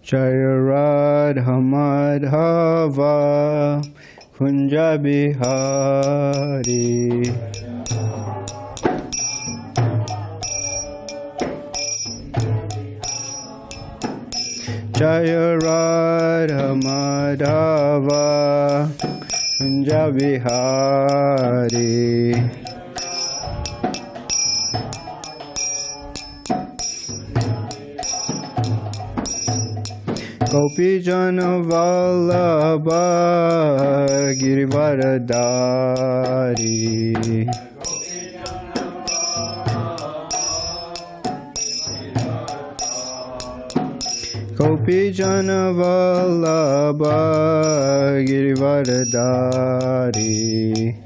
Jaya Radha Madhava Kunja Bihari. Jaya Radha Madhava Kunja Bihari. Gopi Jana Vallabha Girivardhari. Gopi Jana Vallabha Girivardhari.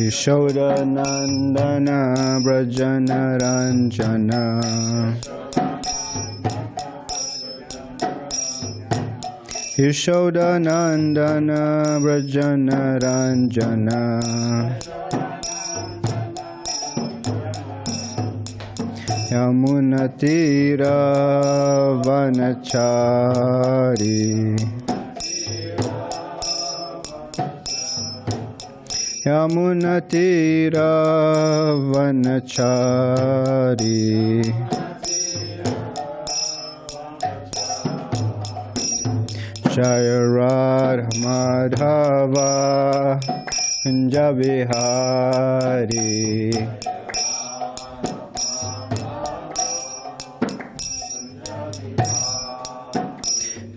Yashoda Nandana Brajana Ranjana. Yashoda Nandana Brajana Ranjana. Yamuna Tira Vanachari. Yamuna Tira Vanachari. Jaya Radha Madhava Kunja Bihari.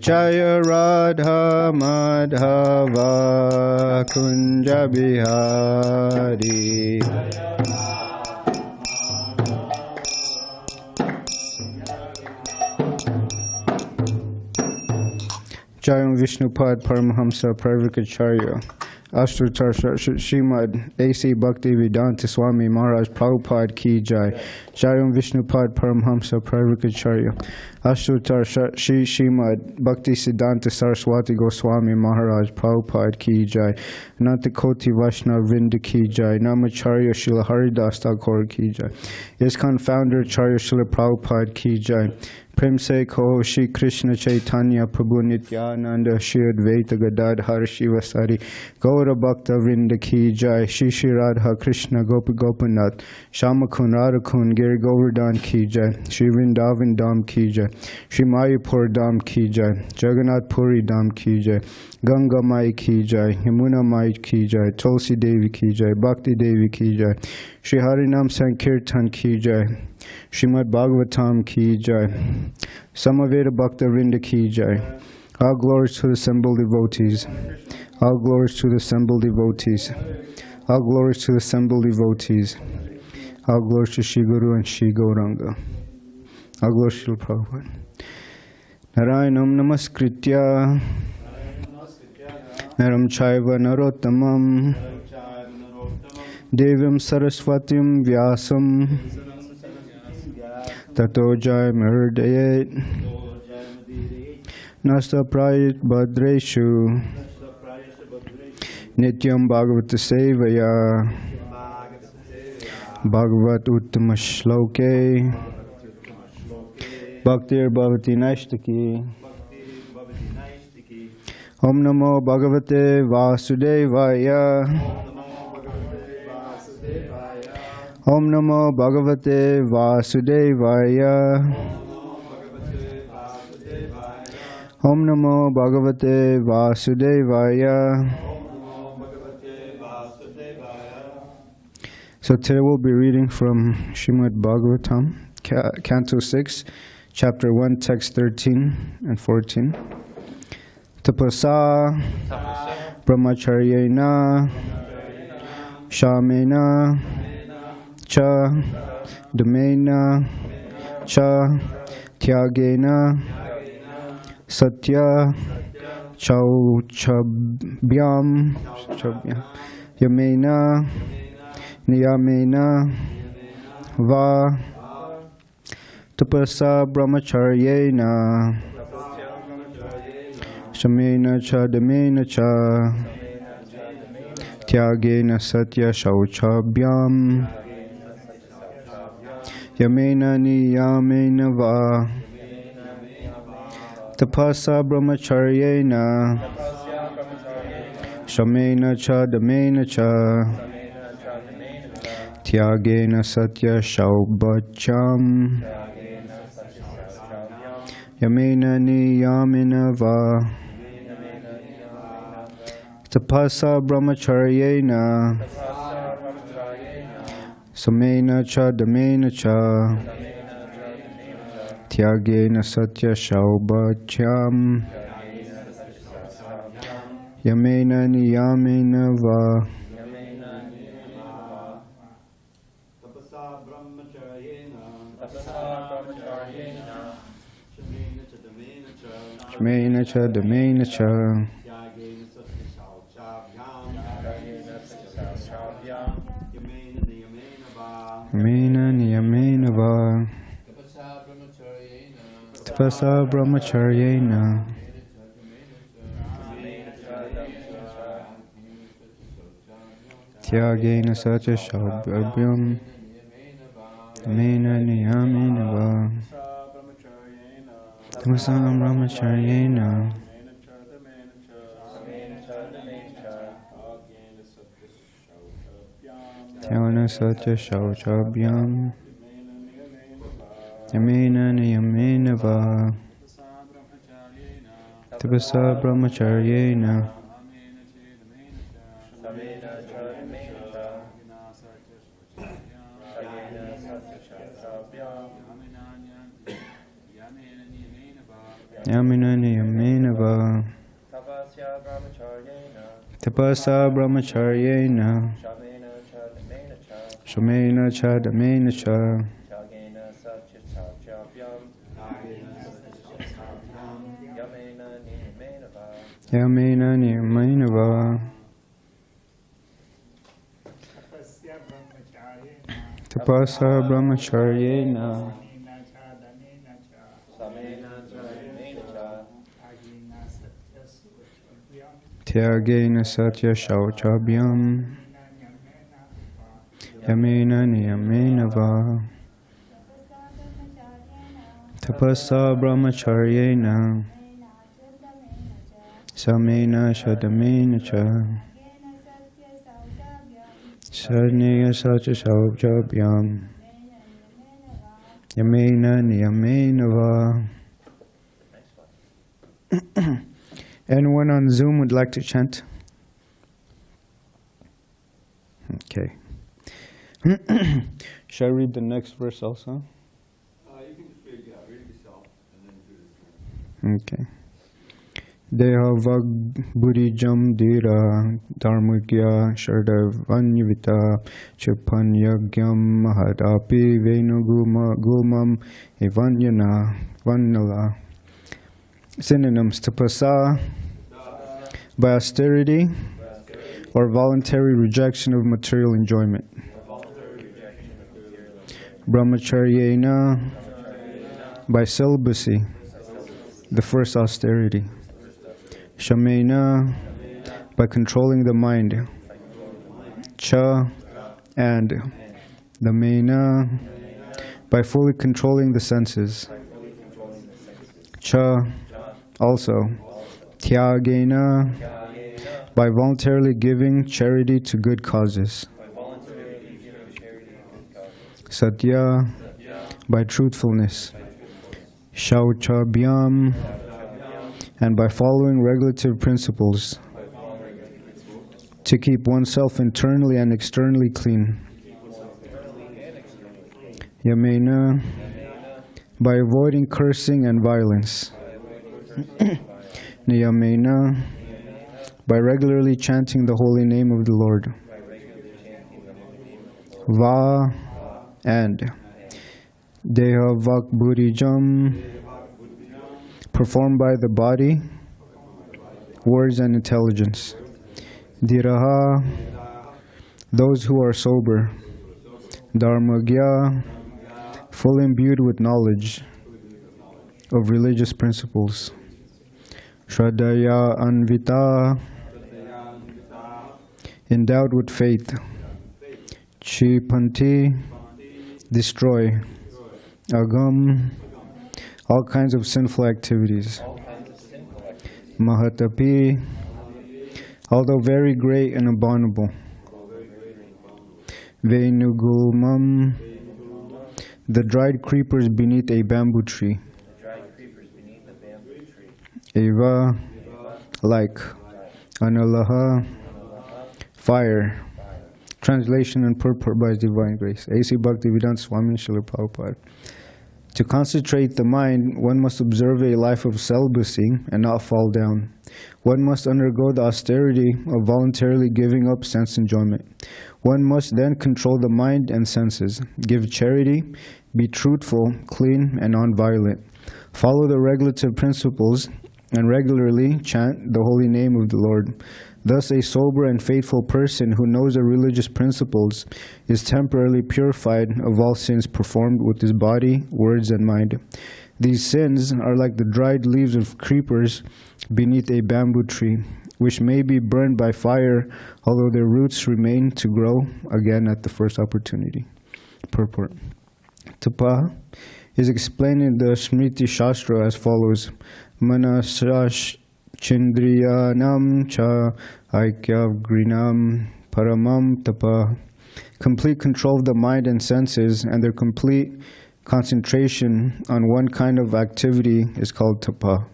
Jaya Radha Madhava Kunja Bihari. Jayam Vishnupad Paramahamsa Pravikacharya Ashtotar Srimad A.C. Bhakti-vedanta Swami Maharaj Prabhupada Ki Jai. Jayam Vishnupad Paramhamsa Pravikacharya Ashtotar Srimad Bhakti-siddhanta Saraswati Goswami Maharaj Prabhupada Ki Jai. Ananta Koti Vaishnava Vrinda Ki Jai. Namacharya Srila Haridas Thakur Ki Jai. ISKCON founder Charya Srila Prabhupada Ki Jai. Prem se ko Shri Krishna Chaitanya Prabhu Nityananda Shri Advaita Gadadhar Shivasari Gaura Bhakta Vrinda Ki Jai. Shri Shri Radha Krishna Gopi Gopinath Shamakun Radhakun Giri Govardhan Ki Jai. Shri Vrindavan Dham Ki Jai. Shri Mayapur Dham Ki Jai. Jagannath Puri Dham Ki Jai. Ganga Mai Ki Jai. Yamuna Mai Ki Jai. Tulsi Devi Ki Jai. Bhakti Devi Ki Jai. Shri Harinam Sankirtan Ki Jai. Srimad Bhagavatam Ki Jai. Samaveda Bhakta Vrinda Ki Jai. All glories to the assembled devotees. All glories to the assembled devotees. All glories to the assembled devotees. All glories to Shri Guru and Shri Gauranga. All glories to Prabhupada. Narayanam Namaskritya Naram Chaiva Narottamam Devam Saraswatim Vyasam Tato Jayamurdayet Nasta Prayit Bhadreshu Nityam Bhagavata Sevaya Bhagavat Uttama Shloke Bhaktir Bhavati Naishtaki Om Namo Bhagavate Vasudevaya Om Namo Bhagavate Vasudevaya Om Namo Bhagavate Vasudevaya. So today we'll be reading from Srimad Bhagavatam, Canto 6, Chapter 1, Text 13 and 14. Tapasa brahmacaryena shamena cha dhamena cha tyagena satya chauchabhyam yamena niyamena va tapasa brahmacaryena shamena cha dhamena cha tyagena satya shauchabhyam yamena niyamena va tapasa brahmacharyena shamena cha damena cha tyagena satya shaubhacham yamena niyamena va tapasa brahmacharyena samena cha damena cha tyagena satya shaubhacham yamena niyamena va Shmena cha damena cha yamena niyamena va tapasa brahmacharyena tyagena satya shaubhacham yamena niyamena va tapasa brahmacharyena tyagena satya shaubhacham yamena niyamena va tapasa brahmacharyena yamena niyamena va tapasa brahmacharyena shamena cha damena cha yamena niyamena va tapasa brahmacharyena tyagena satya shauchabhyam yamena niyamena va tapasa brahmacharyena samena shadamena cha sarneya satya shauchabhyam yamena niyamena va. Anyone on Zoom would like to chant? Okay. Shall I read the next verse also? You can just read it yourself and then do this. Okay. Dehavag buddhijam dira dharmagya shardavanyavita chipanyagyam mahadapi venugumam evanyana vannala. Synonyms: tapasa, by austerity or voluntary rejection of material enjoyment. Brahmacharyena, by celibacy, the first austerity. Shamena, by controlling the mind. Cha, and damena, by fully controlling the senses. Cha, also. Tyagena, by voluntarily giving charity to good causes. Satya, by truthfulness. Shauchabhyam, and by following regulative principles to keep oneself internally and externally clean. Yamena, by avoiding cursing and violence. Niyamena, by regularly chanting the holy name of the Lord. Va, and Dehavak buddhijam, performed by the body, words, and intelligence. Dhiraha, those who are sober. Dharmagya, fully imbued with knowledge of religious principles. Shraddhaya anvita, endowed with faith. Chipanti, destroy. Agam, all kinds of sinful activities. Mahatapi, although very great and abominable. Venugulmam, the dried creepers beneath a bamboo tree. Eva, like. Analaha, fire. Translation and purport by His Divine Grace. A.C. Bhaktivedanta Swami Srila Prabhupada. To concentrate the mind, one must observe a life of celibacy and not fall down. One must undergo the austerity of voluntarily giving up sense enjoyment. One must then control the mind and senses, give charity, be truthful, clean, and non-violent. Follow the regulative principles and regularly chant the holy name of the Lord. Thus, a sober and faithful person who knows the religious principles is temporarily purified of all sins performed with his body, words, and mind. These sins are like the dried leaves of creepers beneath a bamboo tree, which may be burned by fire, although their roots remain to grow again at the first opportunity. Purport. Tapa is explained in the Smriti Shastra as follows. Manasash Chindriyanam cha aikyavgrinam paramam tapa. Complete control of the mind and senses and their complete concentration on one kind of activity is called tapa.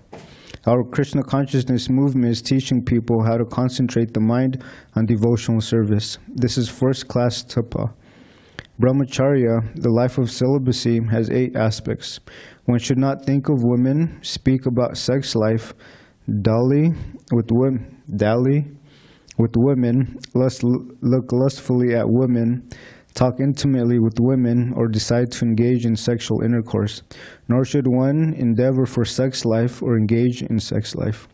Our Krishna consciousness movement is teaching people how to concentrate the mind on devotional service. This is first-class tapa. Brahmacharya, the life of celibacy, has 8 aspects. One should not think of women, speak about sex life, dally with women, look lustfully at women, talk intimately with women, or decide to engage in sexual intercourse. Nor should one endeavor for sex life or engage in sex life.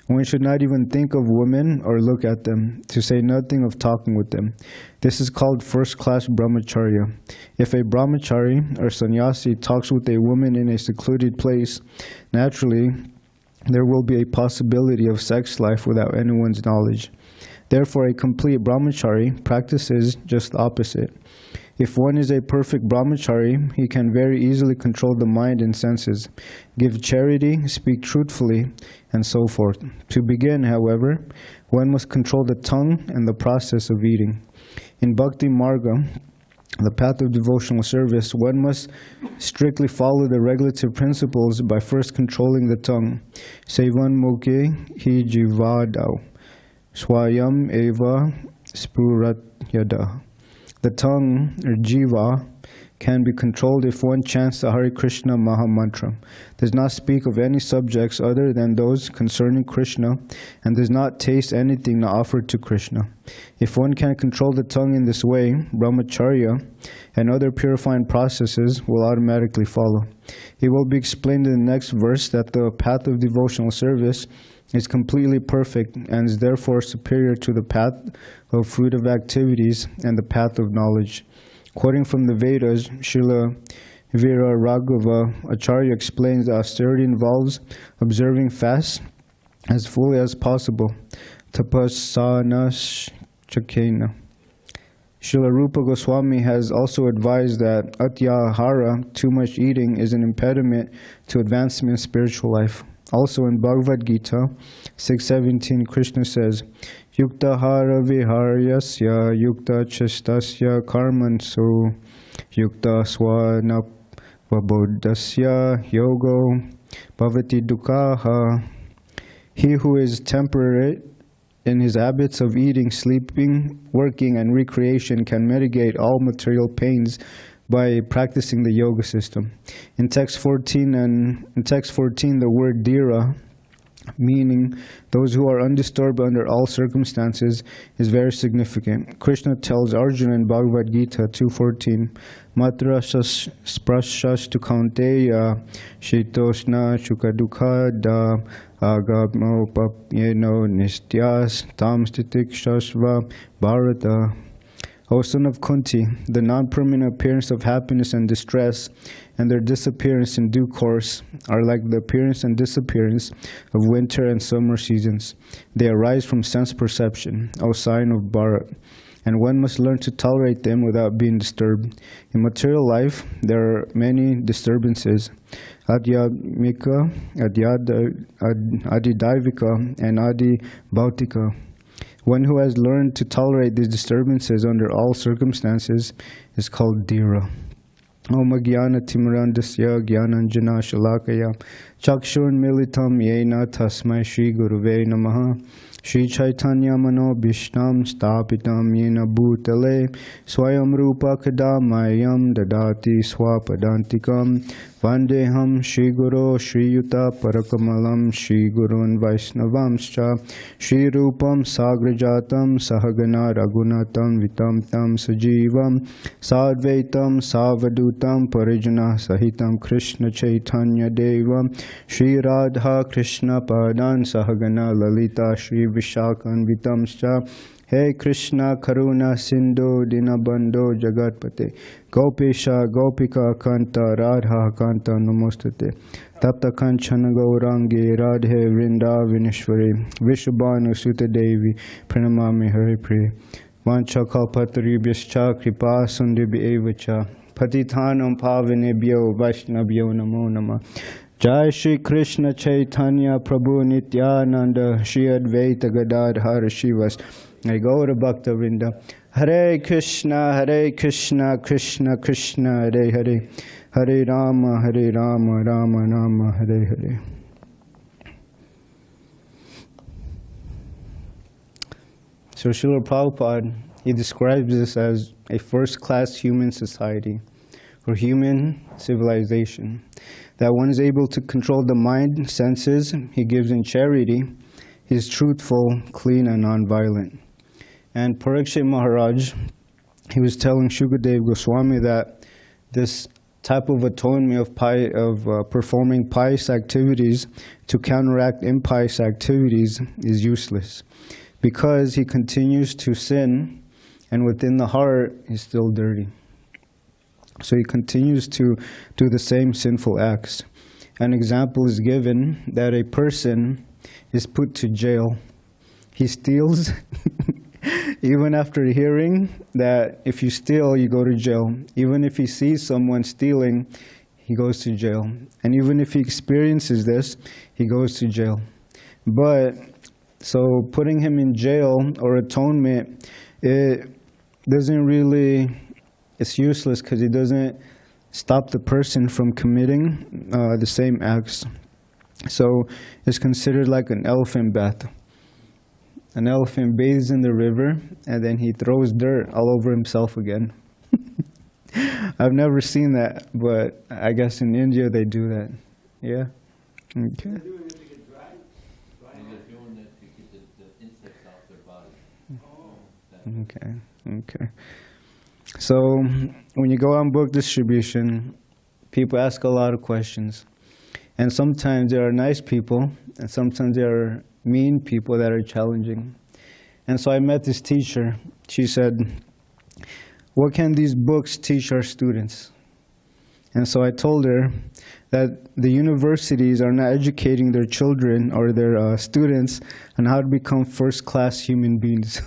One should not even think of women or look at them, to say nothing of talking with them. This is called first-class brahmacharya. If a brahmachari or sannyasi talks with a woman in a secluded place, naturally there will be a possibility of sex life without anyone's knowledge. Therefore, a complete brahmachari practices just the opposite. If one is a perfect brahmachari, he can very easily control the mind and senses, give charity, speak truthfully, and so forth. To begin, however, one must control the tongue and the process of eating. In bhakti-mārga, the path of devotional service, one must strictly follow the regulative principles by first controlling the tongue. Sevonmukhe jihvādau, svayam eva sphuraty. The tongue, or jihvā, can be controlled if one chants the Hare Krishna mahā-mantra, does not speak of any subjects other than those concerning Krishna, and does not taste anything not offered to Krishna. If one can control the tongue in this way, brahmacharya and other purifying processes will automatically follow. It will be explained in the next verse that the path of devotional service is completely perfect and is therefore superior to the path of fruitive activities and the path of knowledge. Quoting from the Vedas, Srila Vira Raghava Acharya explains that austerity involves observing fast as fully as possible. Tapasana chakena. Srila Rupa Goswami has also advised that atyahara, too much eating, is an impediment to advancement in spiritual life. Also in Bhagavad Gita 6:17, Krishna says, Yukta hara viharyasya, yukta chestasya karmansu, yukta swanapvabodhasya yogo bhavati dukkhaha. He who is temperate in his habits of eating, sleeping, working, and recreation can mitigate all material pains by practicing the yoga system. In text 14, the word dhira, meaning those who are undisturbed under all circumstances, is very significant. Krishna tells Arjuna in Bhagavad Gita 2:14, Matra sprashas tu kaunteya shitoshna shukadukha agamo papyeno nistyas tam stitik shasva bharata. O son of Kunti, the non-permanent appearance of happiness and distress, and their disappearance in due course, are like the appearance and disappearance of winter and summer seasons. They arise from sense perception, O sign of Bharat, and one must learn to tolerate them without being disturbed. In material life, there are many disturbances, adhyamika, adidaivika, and adibhautika. One who has learned to tolerate these disturbances under all circumstances is called dhira. Om Jnana Timirandasya Jnananjana Shalakaya Chakshur Militam Yena Tasmai Shri Guruve Namaha Shri Chaitanya Mano Bhishtam Stapitam Yena Bhutale Swayam Rupa Kadamayam Dadati Swapadantikam Vandeham Shri Guru Shri Yuta Parakamalam Shri Gurun Vaisnavamscha Shri Rupam Sagrajatam Sahagana Ragunatam Vitam Tam Sajivam Sadvaitam Savadutam Parijana Sahitam Krishna Chaitanya Devam Shri Radha Krishna Padan Sahagana Lalita Shri Vishakan Vitamscha Hare Krishna Karuna Sindhu Dinabandho Jagatpate Gopesha Gopika Kanta Radha Kanta Namostate Tapta Kanchana Gaurangi Radhe Vrinda Vinishwari Vishabhanu Sutta Devi Pranamami Hare Priya Vancha Kalpataribhyascha Kripa Sundibhi Evacha Patithanam Pavanebhyo Vaishnavyo Namo Namah Jai Shri Krishna Chaitanya Prabhu Nityananda Shri Advaita Gadadhara Shivas I go to Bhakta Vrinda. Hare Krishna, Krishna Krishna, Hare Hare, Hare Rama, Rama Rama, Hare Hare. So Srila Prabhupada, he describes this as a first-class human society or human civilization. That one is able to control the mind, senses, he gives in charity, he is truthful, clean, and non-violent. And Parikshit Maharaj, he was telling Shukadeva Goswami that this type of atonement of performing pious activities to counteract impious activities is useless, because he continues to sin, and within the heart he's still dirty. So he continues to do the same sinful acts. An example is given that a person is put to jail. He steals. Even after hearing that if you steal, you go to jail. Even if he sees someone stealing, he goes to jail. And even if he experiences this, he goes to jail. But, so putting him in jail or atonement, it doesn't really, it's useless because it doesn't stop the person from committing the same acts. So it's considered like an elephant bath. An elephant bathes in the river, and then he throws dirt all over himself again. I've never seen that, but I guess in India they do that. Yeah? Okay. They're doing it to get dry? And they're doing it to get the insects off their body. Oh. Okay. So when you go on book distribution, people ask a lot of questions. And sometimes there are nice people, and sometimes there are mean people that are challenging. And so I met this teacher. She said, what can these books teach our students? And so I told her that the universities are not educating their children or their students on how to become first-class human beings.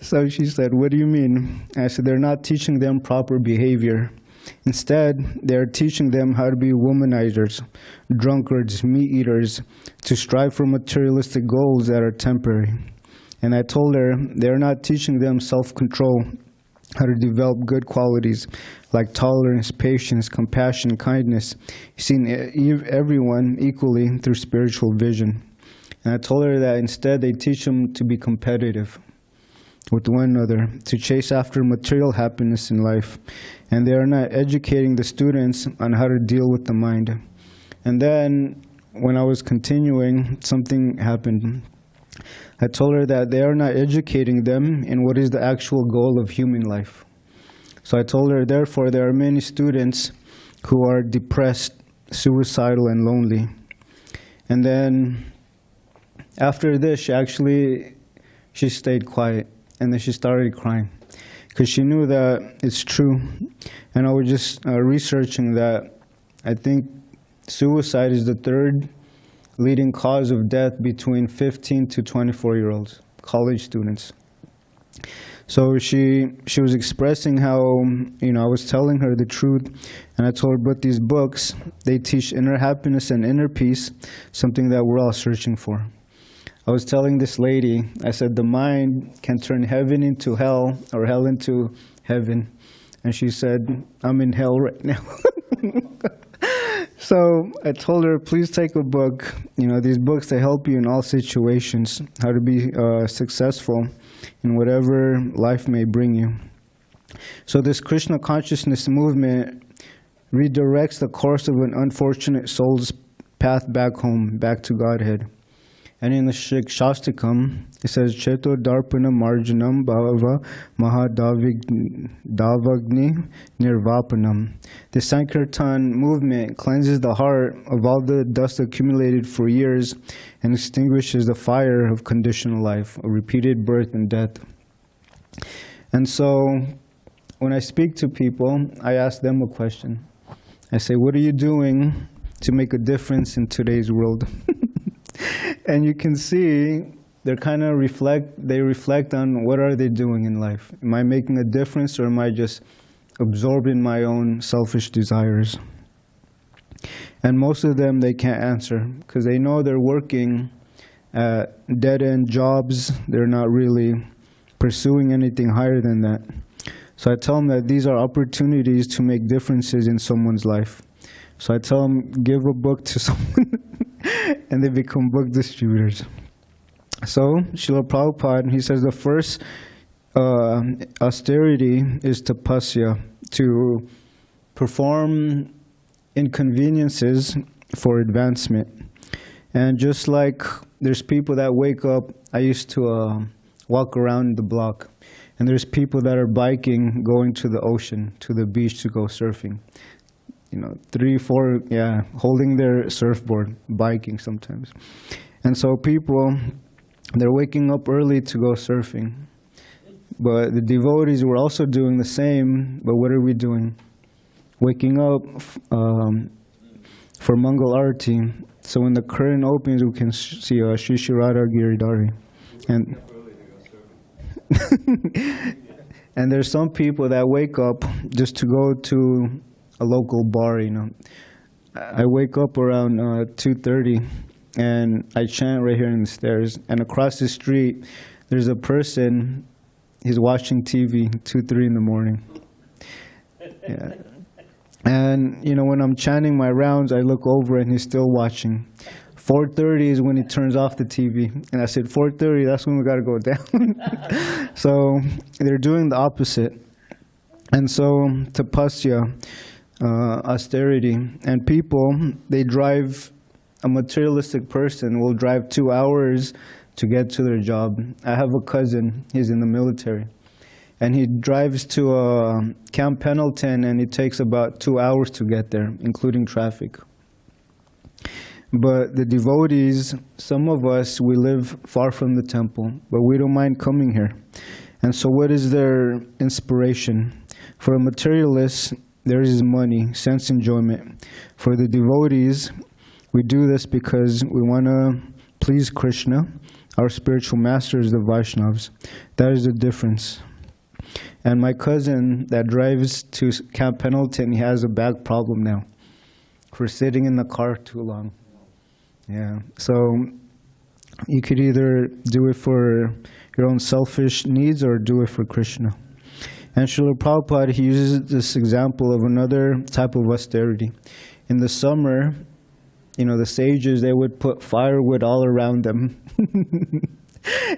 So she said, what do you mean? I said, they're not teaching them proper behavior. Instead, they're teaching them how to be womanizers, drunkards, meat eaters, to strive for materialistic goals that are temporary. And I told her they're not teaching them self-control, how to develop good qualities like tolerance, patience, compassion, kindness, seeing everyone equally through spiritual vision. And I told her that instead they teach them to be competitive with one another, to chase after material happiness in life. And they are not educating the students on how to deal with the mind. And then, when I was continuing, something happened. I told her that they are not educating them in what is the actual goal of human life. So I told her, therefore, there are many students who are depressed, suicidal, and lonely. And then, after this, she stayed quiet. and then she started crying because she knew that it's true. And I was just researching that I think suicide is the third leading cause of death between 15 to 24-year-olds, college students. So she was expressing how, I was telling her the truth, and I told her, but these books, they teach inner happiness and inner peace, something that we're all searching for. I was telling this lady, I said, the mind can turn heaven into hell or hell into heaven. And she said, I'm in hell right now. So I told her, please take a book. These books, they help you in all situations, how to be successful in whatever life may bring you. So this Krishna consciousness movement redirects the course of an unfortunate soul's path back home, back to Godhead. And in the Shastakam, it says, Cheto Darpana Marjanam Bhava Mahadavagni Nirvapanam. The Sankirtan movement cleanses the heart of all the dust accumulated for years and extinguishes the fire of conditional life, of repeated birth and death. And so, when I speak to people, I ask them a question. I say, what are you doing to make a difference in today's world? And you can see they're kind of reflect on what are they doing in life. Am I making a difference, or am I just absorbing my own selfish desires? And most of them, they can't answer because they know they're working at dead-end jobs. They're not really pursuing anything higher than that. So I tell them that these are opportunities to make differences in someone's life. So I tell them, give a book to someone, and they become book distributors. So Srila Prabhupada, he says the first austerity is tapasya, to perform inconveniences for advancement. And just like there's people that wake up, I used to walk around the block, and there's people that are biking, going to the ocean, to the beach to go surfing. 3, 4, holding their surfboard, biking sometimes. And so people, they're waking up early to go surfing. But the devotees were also doing the same, but what are we doing? Waking up for Mangal Arati. So when the curtain opens, we can see Shri Shri Radha Giridhari. And and there's some people that wake up just to go to a local bar, I wake up around 2:30 and I chant right here in the stairs. And across the street, there's a person, he's watching TV 2-3 in the morning. Yeah. And, when I'm chanting my rounds, I look over and he's still watching. 4:30 is when he turns off the TV. And I said, 4:30, that's when we got to go down. So they're doing the opposite. And so tapasya, austerity, and people, they drive, a materialistic person will drive 2 hours to get to their job. I have a cousin, he's in the military, and he drives to Camp Pendleton, and it takes about 2 hours to get there, including traffic. But the devotees, some of us, we live far from the temple, but we don't mind coming here. And so what is their inspiration? For a materialist, there is money, sense enjoyment. For the devotees, we do this because we want to please Krishna, our spiritual masters, the Vaishnavas. That is the difference. And my cousin that drives to Camp Pendleton, he has a back problem now for sitting in the car too long. Yeah, so you could either do it for your own selfish needs or do it for Krishna. And Srila Prabhupada, he uses this example of another type of austerity. In the summer, the sages, they would put firewood all around them.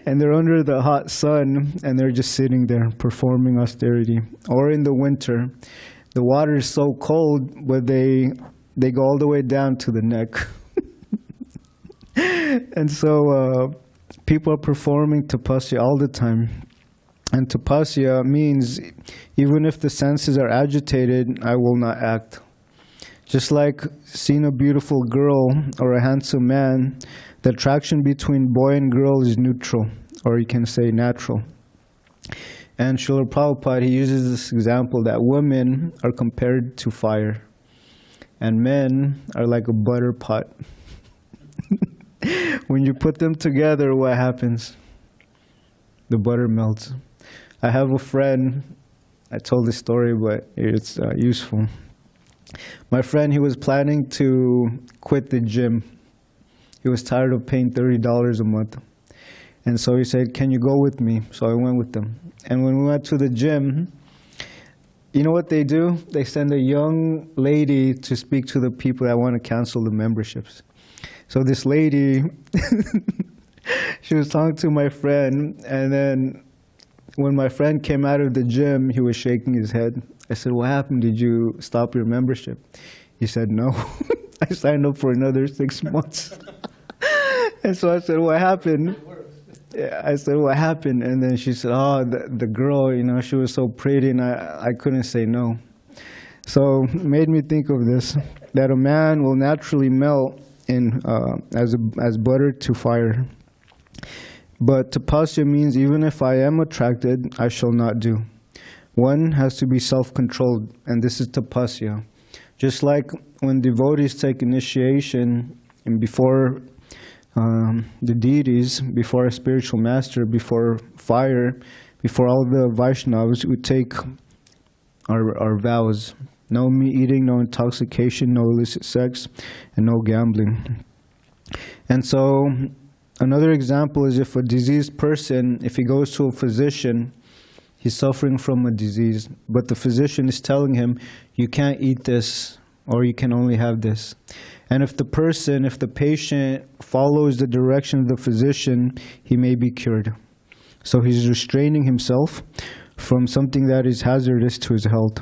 And they're under the hot sun, and they're just sitting there performing austerity. Or in the winter, the water is so cold, but they go all the way down to the neck. And so people are performing tapasya all the time. And tapasya means even if the senses are agitated, I will not act. Just like seeing a beautiful girl or a handsome man, the attraction between boy and girl is neutral, or you can say natural. And Srila Prabhupada, he uses this example that women are compared to fire, and men are like a butter pot. When you put them together, what happens? The butter melts. I have a friend, I told this story, but it's useful. My friend, he was planning to quit the gym. He was tired of paying $30 a month. And so he said, can you go with me? So I went with them. And when we went to the gym, you know what they do? They send a young lady to speak to the people that want to cancel the memberships. So this lady, she was talking to my friend, and then when my friend came out of the gym, he was shaking his head. I said, what happened? Did you stop your membership? He said, no. I signed up for another 6 months. And so I said, what happened? I said, what happened? And then she said, oh, the girl, you know, she was so pretty, and I couldn't say no. So it made me think of this, that a man will naturally melt in as butter to fire. But tapasya means even if I am attracted, I shall not do. One has to be self-controlled, and this is tapasya. Just like when devotees take initiation and before the deities, before a spiritual master, before fire, before all the Vaishnavas, we take our vows. No meat eating, no intoxication, no illicit sex, and no gambling. And so another example is if a diseased person, if he goes to a physician, he's suffering from a disease, but the physician is telling him, you can't eat this, or you can only have this. And if the patient follows the direction of the physician, he may be cured. So he's restraining himself from something that is hazardous to his health.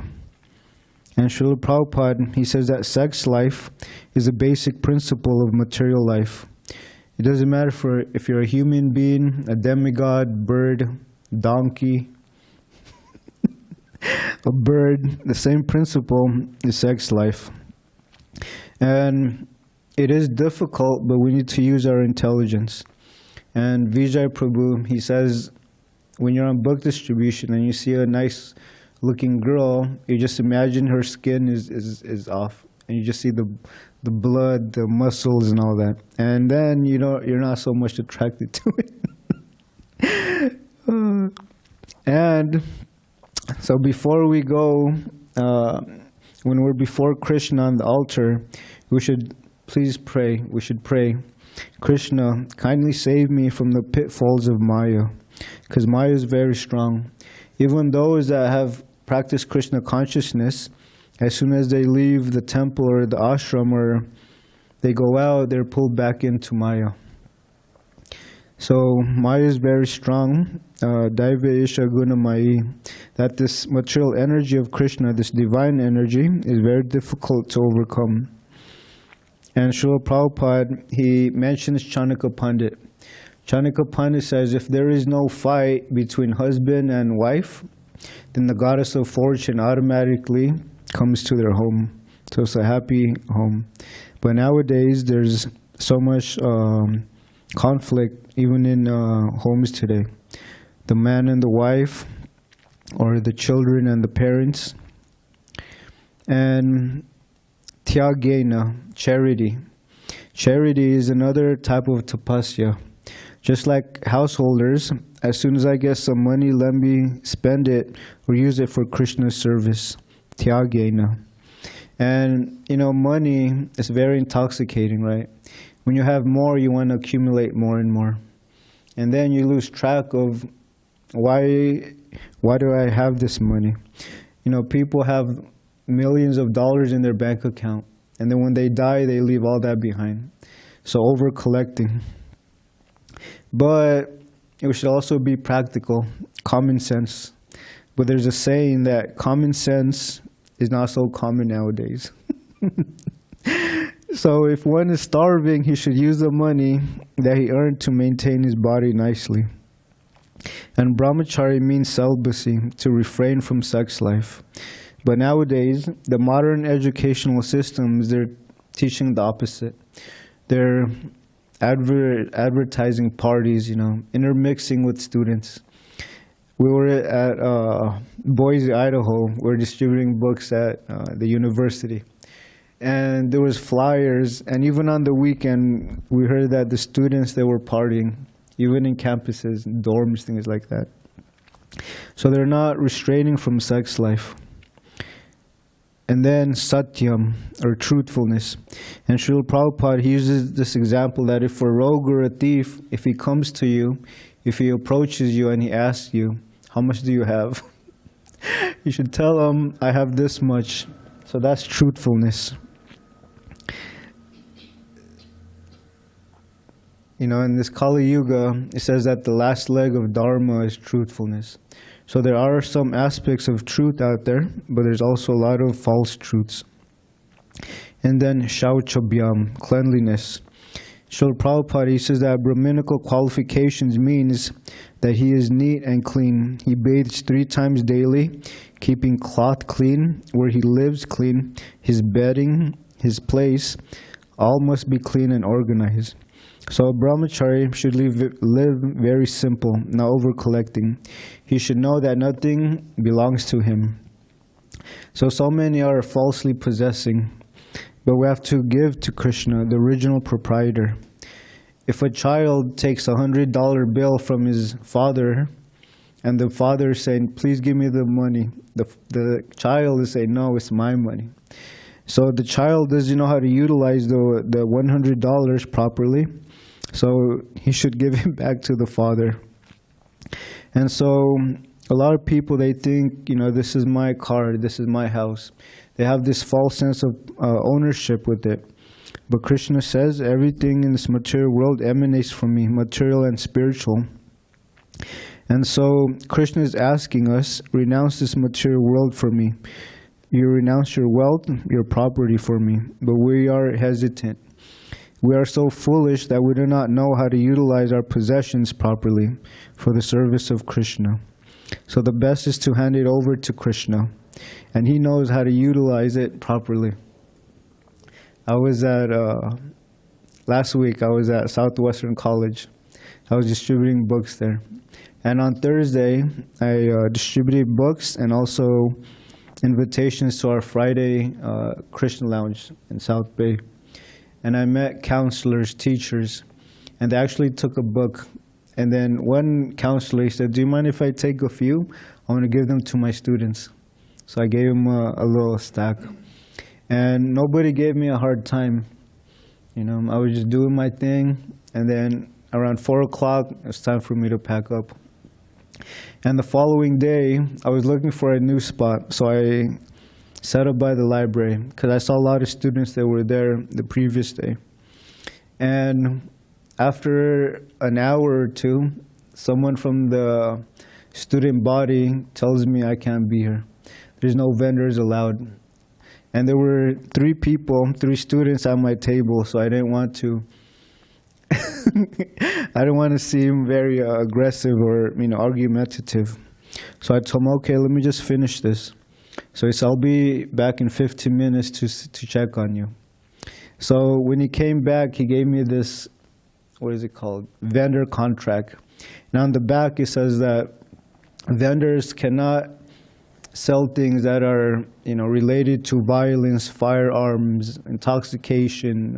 And Srila Prabhupada, he says that sex life is a basic principle of material life. It doesn't matter if you're a human being, a demigod, bird, donkey, a bird, the same principle is sex life. And it is difficult, but we need to use our intelligence. And Vijay Prabhu, he says, when you're on book distribution and you see a nice looking girl, you just imagine her skin is off, and you just see the blood, the muscles, and all that, and then you're not so much attracted to it. And so before we go, when we're before Krishna on the altar, we should please pray. We should pray, Krishna, kindly save me from the pitfalls of Maya, because Maya is very strong. Even those that have practiced Krishna consciousness, as soon as they leave the temple or the ashram or they go out, they're pulled back into Maya. So Maya is very strong. Daiva Isha Guna Mayi. That this material energy of Krishna, this divine energy, is very difficult to overcome. And Srila Prabhupada, he mentions Chanakya Pandit. Chanakya Pandit says if there is no fight between husband and wife, then the goddess of fortune automatically comes to their home. So it's a happy home. But nowadays there's so much conflict even in homes today. The man and the wife, or the children and the parents. And tyagena, charity. Charity is another type of tapasya. Just like householders, as soon as I get some money, let me spend it or use it for Krishna's service. Tyagena. And money is very intoxicating, right? When you have more, you want to accumulate more and more. And then you lose track of why do I have this money? People have millions of dollars in their bank account, and then when they die, they leave all that behind. So over collecting. But it should also be practical, common sense. But there's a saying that common sense is not so common nowadays. So if one is starving, he should use the money that he earned to maintain his body nicely. And brahmacarya means celibacy, to refrain from sex life. But nowadays, the modern educational systems, they're teaching the opposite. They're advertising parties, intermixing with students. we were at Boise, Idaho. We're distributing books at the university. And there was flyers, and even on the weekend, we heard that the students, they were partying, even in campuses, dorms, things like that. So they're not restraining from sex life. And then satyam, or truthfulness. And Srila Prabhupada, he uses this example that if a rogue or a thief, if he comes to you, if he approaches you and he asks you, how much do you have? You should tell him, I have this much. So that's truthfulness. You know, in this Kali Yuga, it says that the last leg of Dharma is truthfulness. So there are some aspects of truth out there, but there's also a lot of false truths. And then shauchabhyam, cleanliness. Srila Prabhupada, he says that Brahminical qualifications means that he is neat and clean. He bathes 3 times daily, keeping cloth clean, where he lives clean, his bedding, his place, all must be clean and organized. So a brahmachari should live very simple, not over-collecting. He should know that nothing belongs to him. So many are falsely possessing, but we have to give to Krishna, the original proprietor. If a child takes $100 bill from his father, and the father is saying, please give me the money, the child is saying, no, it's my money. So the child doesn't know how to utilize the $100 properly. So he should give it back to the father. And so a lot of people, they think, you know, this is my car, this is my house. They have this false sense of ownership with it. But Krishna says everything in this material world emanates from me, material and spiritual. And so Krishna is asking us, renounce this material world for me. You renounce your wealth, your property for me. But we are hesitant. We are so foolish that we do not know how to utilize our possessions properly for the service of Krishna. So the best is to hand it over to Krishna, and he knows how to utilize it properly. Last week I was at Southwestern College. I was distributing books there. And on Thursday, I distributed books and also invitations to our Friday Krishna Lounge in South Bay. And I met counselors, teachers, and they actually took a book. And then one counselor said, do you mind if I take a few? I want to give them to my students. So I gave him a little stack. And nobody gave me a hard time. You know, I was just doing my thing. And then around 4 o'clock, it was time for me to pack up. And the following day, I was looking for a new spot. So I set up by the library because I saw a lot of students that were there the previous day. And after an hour or two, someone from the student body tells me I can't be here. There's no vendors allowed. And there were 3 students at my table, so I didn't want to I didn't want to seem very aggressive or, you know, argumentative. So I told him, okay, let me just finish this. So he said, I'll be back in 15 minutes to check on you. So when he came back, he gave me this, what is it called? Vendor contract. And on the back, it says that vendors cannot sell things that are, you know, related to violence, firearms, intoxication,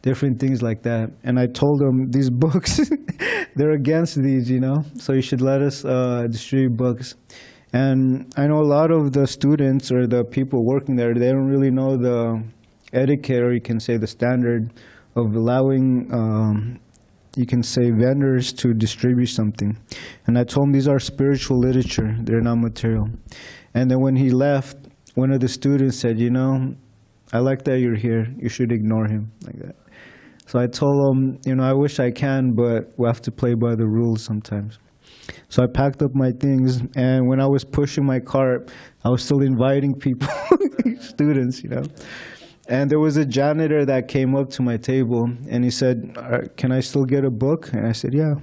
different things like that. And I told him, these books, they're against these, you know, so you should let us distribute books. And I know a lot of the students or the people working there, they don't really know the etiquette, or you can say the standard of allowing, you can say, vendors to distribute something. And I told him these are spiritual literature, they're not material. And then when he left, one of the students said, you know, I like that you're here, you should ignore him, like that. So I told him, you know, I wish I can, but we have to play by the rules sometimes. So I packed up my things, and when I was pushing my cart, I was still inviting people, students, you know. And there was a janitor that came up to my table, and he said, can I still get a book? And I said, yeah.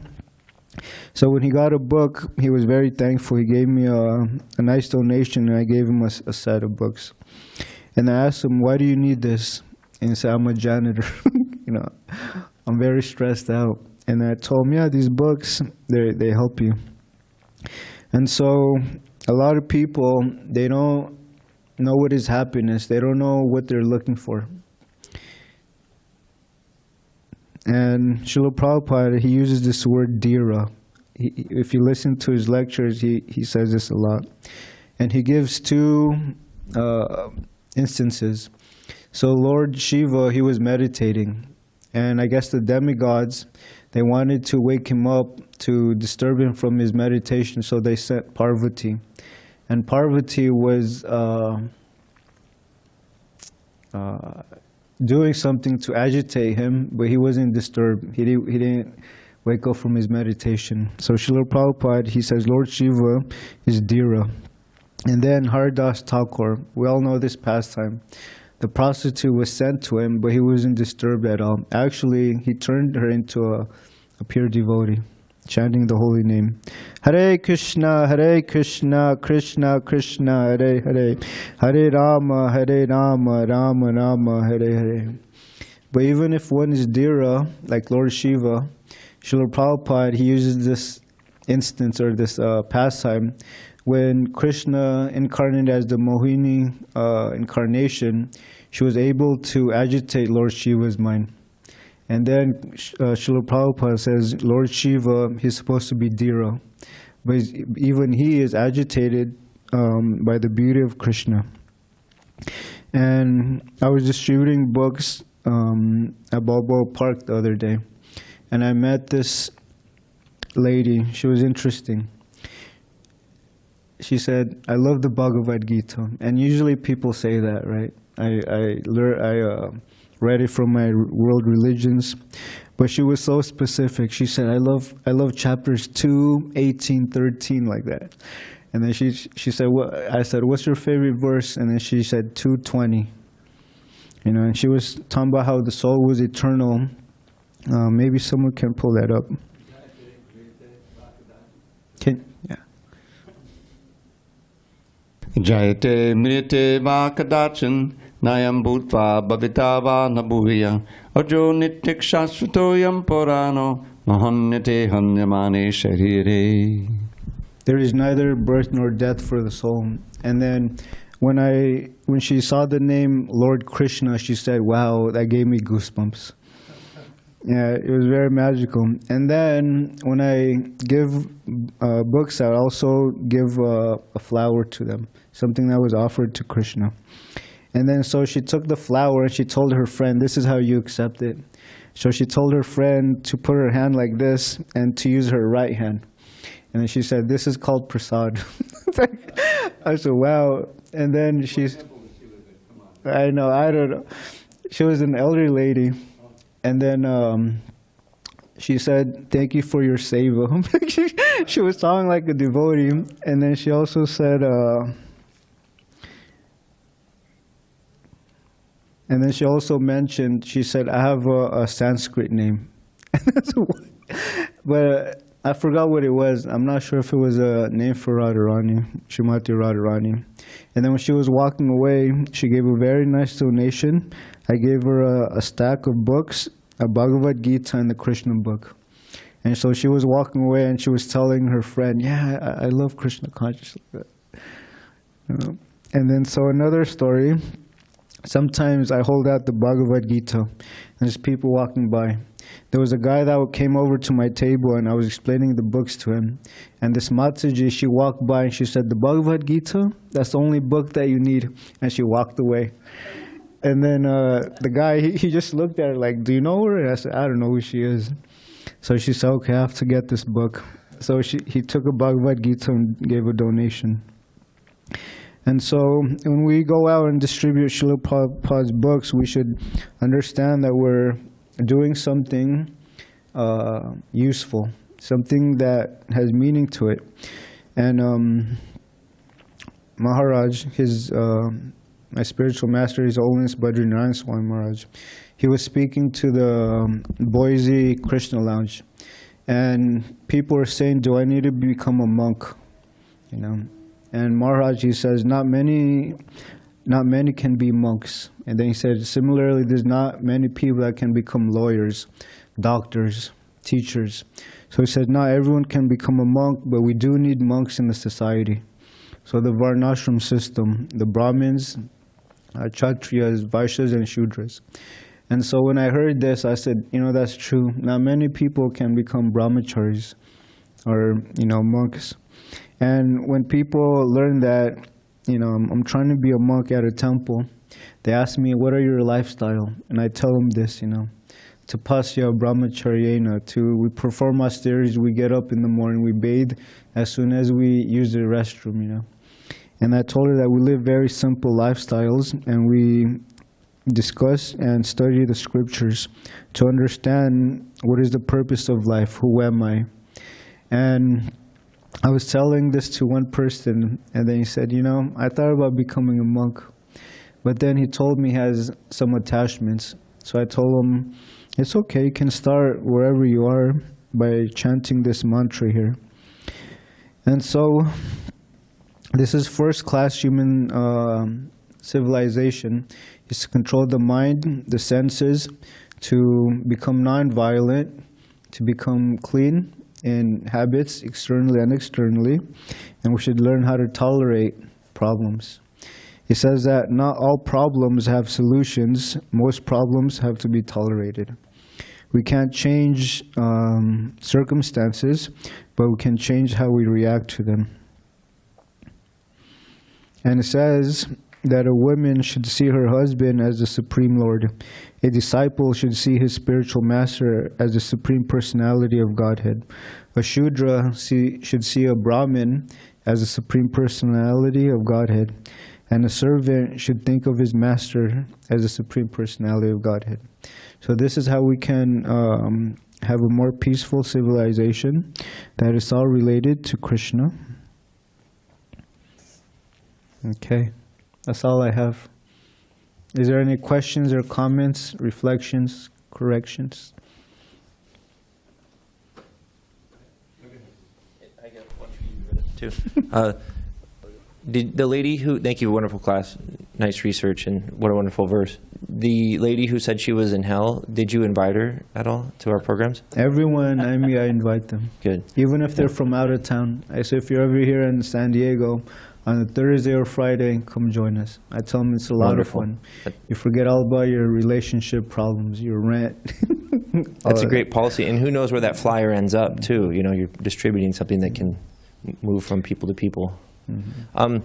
So when he got a book, he was very thankful. He gave me a nice donation, and I gave him a set of books. And I asked him, why do you need this? And he said, I'm a janitor. You know, I'm very stressed out. And I told him, yeah, these books, they help you. And so a lot of people, they don't know what is happiness. They don't know what they're looking for. And Srila Prabhupada, he uses this word dhira. If you listen to his lectures, he says this a lot. And he gives two instances. So Lord Shiva, he was meditating. And I guess the demigods, they wanted to wake him up to disturb him from his meditation, so they sent Parvati. And Parvati was doing something to agitate him, but he wasn't disturbed. He didn't wake up from his meditation. So Srila Prabhupada, he says, Lord Shiva is dhira. And then Haridas Thakur, we all know this pastime. The prostitute was sent to him, but he wasn't disturbed at all. Actually, he turned her into a pure devotee, chanting the holy name. Hare Krishna, Krishna Krishna, Hare Hare. Hare Rama, Rama Rama, Hare Hare. But even if one is dhira, like Lord Shiva, Srila Prabhupada, he uses this instance or this pastime when Krishna incarnated as the Mohini incarnation. She was able to agitate Lord Shiva's mind. And then Srila Prabhupada says, Lord Shiva, he's supposed to be dhira. But even he is agitated by the beauty of Krishna. And I was distributing books at Balboa Park the other day. And I met this lady. She was interesting. She said, I love the Bhagavad Gita. And usually people say that, right? I read it from my world religions. But she was so specific. She said, I love chapters 2, 18, 13, like that. And then she said, I said, what's your favorite verse? And then she said 2:20. You know, and she was talking about how the soul was eternal. Maybe someone can pull that up. Yeah. Jayate mrite va kadachan nayam bhutva bhavita va nabhuya ajo nityak shashvatoyam purano mahanyate hanyamane sharire. There is neither birth nor death for the soul. And then when she saw the name Lord Krishna, she said, wow, that gave me goosebumps. Yeah, it was very magical. And then when I give books, I also give a flower to them, something that was offered to Krishna. And then so she took the flower and she told her friend, this is how you accept it. So she told her friend to put her hand like this and to use her right hand. And then she said, this is called prasad. I said, wow. And then I know, I don't know. She was an elderly lady. And then she said, thank you for your seva. She was talking like a devotee. And then she also said, and then she also mentioned, she said, I have a Sanskrit name. But I forgot what it was. I'm not sure if it was a name for Radharani, Srimati Radharani. And then when she was walking away, she gave a very nice donation. I gave her a stack of books, a Bhagavad Gita and the Krishna book. And so she was walking away and she was telling her friend, yeah, I love Krishna consciousness. You know? And then so another story, sometimes I hold out the Bhagavad Gita and there's people walking by. There was a guy that came over to my table and I was explaining the books to him. And this Mataji, she walked by and she said, the Bhagavad Gita, that's the only book that you need. And she walked away. And then the guy, he just looked at her like, do you know her? And I said, I don't know who she is. So she said, okay, I have to get this book. So he took a Bhagavad Gita and gave a donation. And so when we go out and distribute Srila Prabhupada's books, we should understand that we're doing something useful, something that has meaning to it. And Maharaj, my spiritual master, His Holiness Badrinath Swami Maharaj, he was speaking to the Boise Krishna Lounge. And people were saying, do I need to become a monk? You know? And Maharaj, he says, not many can be monks. And then he said, similarly, there's not many people that can become lawyers, doctors, teachers. So he said, not everyone can become a monk, but we do need monks in the society. So the varnashram system, the Brahmins, Kshatriyas, Vaishyas, and Shudras. And so when I heard this, I said, that's true. Not many people can become brahmacharis or, monks. And when people learn that, I'm trying to be a monk at a temple, they ask me, what are your lifestyle? And I tell them this, tapasya brahmacharyena, we perform austerities, we get up in the morning, we bathe as soon as we use the restroom, And I told her that we live very simple lifestyles, and we discuss and study the scriptures to understand what is the purpose of life, who am I. And I was telling this to one person, and then he said, I thought about becoming a monk, but then he told me he has some attachments. So I told him, it's okay, you can start wherever you are by chanting this mantra here. And so this is first-class human civilization. Is to control the mind, the senses, to become non-violent, to become clean in habits, externally and externally, and we should learn how to tolerate problems. He says that not all problems have solutions. Most problems have to be tolerated. We can't change circumstances, but we can change how we react to them. And it says that a woman should see her husband as the Supreme Lord. A disciple should see his spiritual master as the Supreme Personality of Godhead. A Shudra should see a Brahmin as the Supreme Personality of Godhead. And a servant should think of his master as the Supreme Personality of Godhead. So this is how we can have a more peaceful civilization that is all related to Krishna. Okay. That's all I have. Is there any questions or comments, reflections, corrections? I got one for you, too. Did the lady who, thank you, wonderful class, nice research, and what a wonderful verse. The lady who said she was in hell, did you invite her at all to our programs? Everyone I meet, I invite them. Good. Even if they're from out of town. I say, if you're ever here in San Diego, on a Thursday or Friday, come join us. I tell them it's a lot of fun. You forget all about your relationship problems, your rent. That's a great policy. And who knows where that flyer ends up, too. You're distributing something that can move from people to people. Mm-hmm.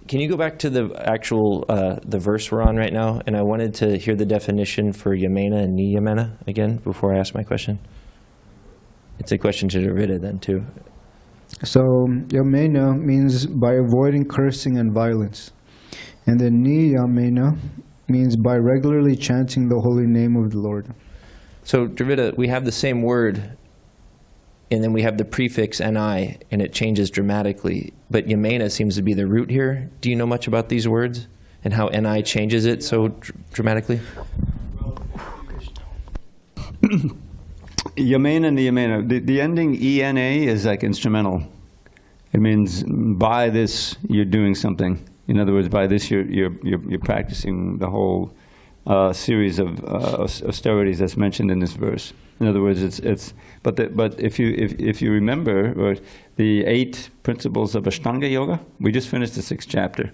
Can you go back to the actual the verse we're on right now? And I wanted to hear the definition for yamena and niyamena again before I ask my question. It's a question to Dravida then, too. So, yamena means by avoiding cursing and violence. And then niyamena means by regularly chanting the holy name of the Lord. So, Dravida, we have the same word, and then we have the prefix ni, and it changes dramatically. But yamena seems to be the root here. Do you know much about these words and how ni changes it so dramatically? Yamena and Niyamena. The ending ENA is like instrumental. It means by this you're doing something. In other words, by this you're practicing the whole series of austerities that's mentioned in this verse. In other words, but if you remember the 8 principles of Ashtanga Yoga, we just finished the 6th chapter.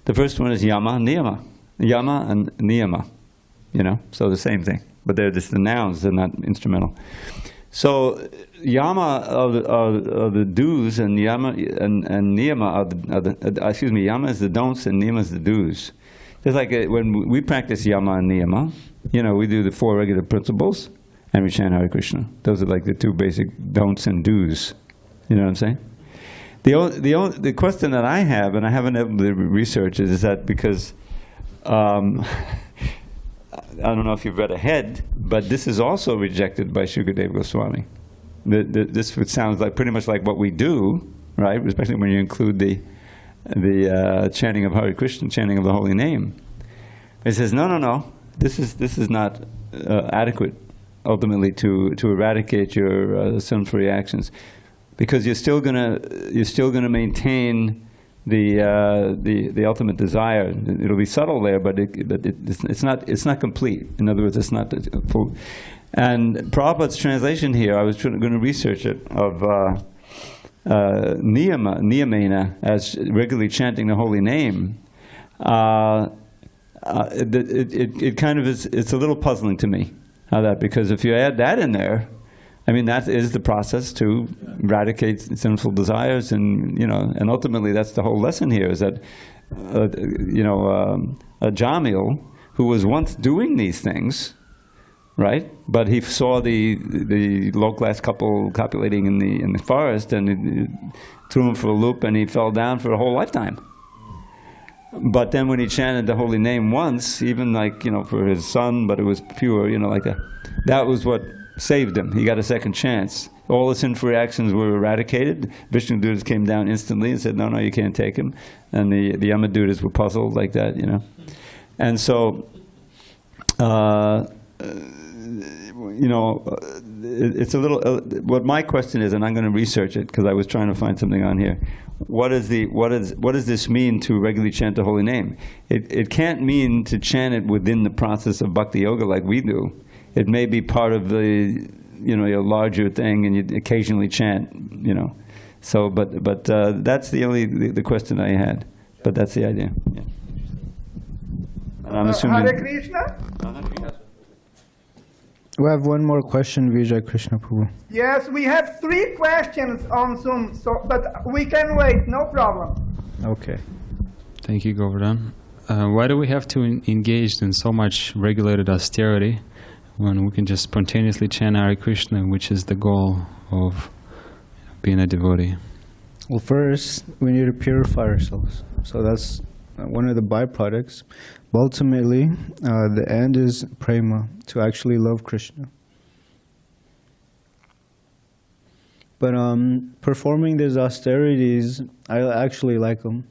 The first one is Yama, Niyama. Yama and Niyama. So the same thing. But they're just the nouns, they're not instrumental. So Yama are the do's, and Yama and Niyama are the Yama is the don'ts and Niyama is the do's. Just like when we practice Yama and Niyama, we do the 4 regular principles and we chant Hare Krishna. Those are like the 2 basic don'ts and do's. You know what I'm saying? The question that I have, and I haven't able to research it, is that because I don't know if you've read ahead, but this is also rejected by Shukadeva Goswami. This sounds like pretty much like what we do, right? Especially when you include the chanting of Hare Krishna, chanting of the holy name. It says, no. This is not adequate, ultimately, to eradicate your sinful reactions, because you're still gonna maintain the ultimate desire. It'll be subtle there, but it's not complete. In other words, it's not full. And Prabhupada's translation here, I was going to research it, of niyamena, as regularly chanting the holy name. It kind of is, it's a little puzzling to me, how that, because if you add that in there, I mean, that is the process to eradicate sinful desires, and and ultimately that's the whole lesson here, is that a Jamil who was once doing these things, right? But he saw the low-class couple copulating in the forest, and it threw him for a loop, and he fell down for a whole lifetime. But then when he chanted the holy name once, even for his son, but it was pure, like that. That was what saved him. He got a second chance. All the sinful reactions were eradicated. Vishnu Dutas came down instantly and said, no, you can't take him. And the Yama Dutas were puzzled like that, And so, it's a little, what my question is, and I'm going to research it because I was trying to find something on here. What does this mean to regularly chant the holy name? It can't mean to chant it within the process of bhakti yoga like we do. It may be part of the, your larger thing, and you occasionally chant, So, but that's the question I had. But that's the idea. Yeah. And I'm assuming. Hare Krishna. We have one more question, Vijay Krishna Prabhu. Yes, we have 3 questions on Zoom, but we can wait, no problem. Okay. Thank you, Govardhan. Why do we have to engage in so much regulated austerity when we can just spontaneously chant Hare Krishna, which is the goal of being a devotee? Well, first, we need to purify ourselves. So that's one of the byproducts. But ultimately, the end is prema, to actually love Krishna. But performing these austerities, I actually like them.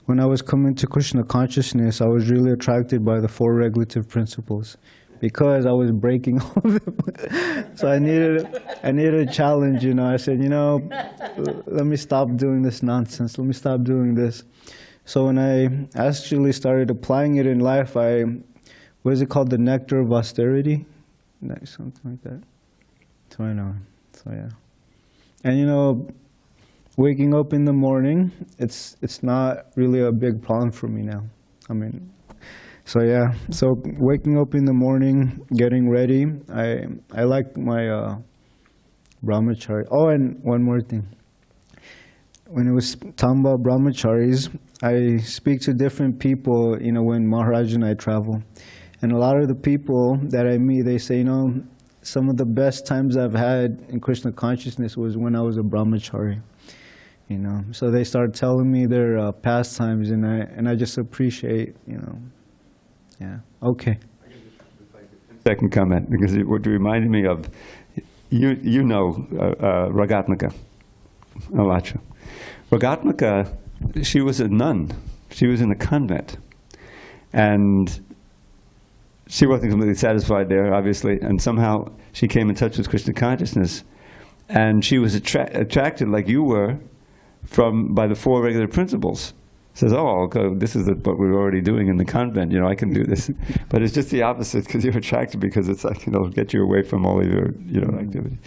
When I was coming to Krishna consciousness, I was really attracted by the 4 regulative principles, because I was breaking all of them. So I needed a challenge, I said, let me stop doing this nonsense. Let me stop doing this. So when I actually started applying it in life, what is it called? The nectar of austerity? Something like that. So I know. So yeah. And waking up in the morning, it's not really a big problem for me now. So yeah. So waking up in the morning, getting ready, I like my brahmacarya. Oh, and one more thing. When it was talking about brahmacharis, I speak to different people, when Maharaj and I travel. And a lot of the people that I meet, they say, some of the best times I've had in Krishna consciousness was when I was a brahmachari. So they start telling me their pastimes, and I just appreciate, Yeah. Okay. Second comment, because what reminded me of, Ragatmika, Alatra. Ragatmika, she was a nun. She was in a convent. And she wasn't completely satisfied there, obviously, and somehow she came in touch with Krishna consciousness. And she was attracted, like you were, by the 4 regular principles. Says, okay, this is what we're already doing in the convent, I can do this. But it's just the opposite, because you're attracted, because it's like, get you away from all of your, activity.